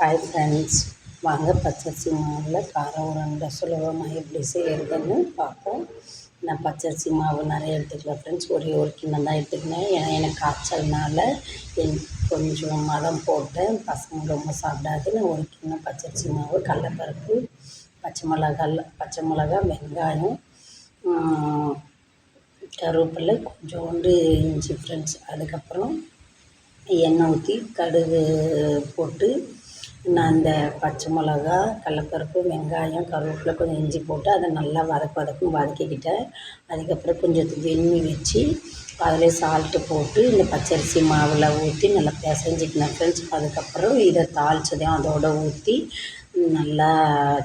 Hi friends, வாங்க பச்சரிசி மாவில் கார உருண்டை சுலபமாக எப்படி செய்கிறதுன்னு பார்ப்போம். நான் பச்சரிசி மாவு நிறைய எடுத்துக்கல ஃப்ரெண்ட்ஸ், ஒரே ஒரு கிண்ணம் தான் எடுத்துக்கினேன். ஏன்னா எனக்கு காய்ச்சல்னால கொஞ்சம் மதம் போட்டேன். பசங்க ரொம்ப சாப்பிடாது. நான் ஒரு கிண்ணம் பச்சரிசி மாவு, கடலப்பருப்பு, பச்சை மிளகா, வெங்காயம், கருவேப்பிலை, கொஞ்சோண்டு இஞ்சி ஃப்ரெண்ட்ஸ். அதுக்கப்புறம் எண்ணெய் ஊற்றி கடுகு போட்டு நான் இந்த பச்சை மிளகா, கடலப்பருப்பு, வெங்காயம், கருவேப்பிலை, கொஞ்சம் இஞ்சி போட்டு அதை நல்லா வதக்கிக்கிட்டேன். அதுக்கப்புறம் கொஞ்சம் வெந்நீர் வச்சு அதில் சால்ட்டு போட்டு இந்த பச்சரிசி மாவில் ஊற்றி நல்லா பிசைஞ்சிக்கினேன் ஃப்ரெண்ட்ஸ். அதுக்கப்புறம் இதை தாளித்ததையும் அதோடு ஊற்றி நல்லா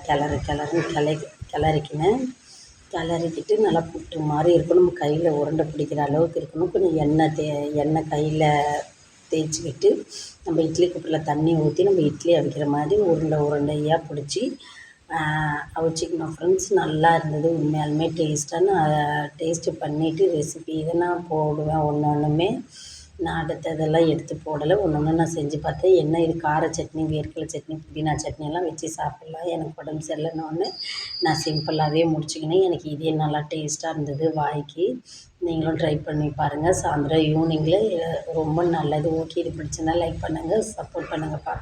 கிளறிக்கினேன். கிளறிக்கிட்டு நல்லா புட்டு மாதிரி இருக்கணும். நம்ம கையில் உருண்டை பிடிக்கிற அளவுக்கு இருக்கணும். கொஞ்சம் எண்ணெய் கையில் தேய்ச்சிக்கிட்டு நம்ம இட்லி குக்கரில் தண்ணி ஊற்றி நம்ம இட்லி அவிக்கிற மாதிரி உருண்டையாக பிடிச்சி அவிச்சிக்கணும் ஃப்ரெண்ட்ஸ். நல்லா இருந்தது உண்மையாலுமே டேஸ்ட்டாக. நான் டேஸ்ட்டு பண்ணிவிட்டு ரெசிபி இதை நான் போடுவேன். ஒன்றுமே நான் அடுத்ததெல்லாம் எடுத்து போடலை. ஒன்று நான் செஞ்சு பார்த்தேன். என்ன இது கார சட்னி, வேர்க்கடலை சட்னி, புதினா சட்னியெல்லாம் வச்சு சாப்பிட்லாம். எனக்கு உடம்பு சரியில்லைன்னு நான் சிம்பிளாகவே முடிச்சுக்கினேன். எனக்கு இதே நல்லா டேஸ்ட்டாக இருந்தது வாய்க்கு. நீங்களும் ட்ரை பண்ணி பாருங்கள். சாயந்தரம் ஈவினிங்கில் ரொம்ப நல்லது. ஓகே, இது பிடிச்சிருந்தா லைக் பண்ணுங்கள், சப்போர்ட் பண்ணுங்கப்பா.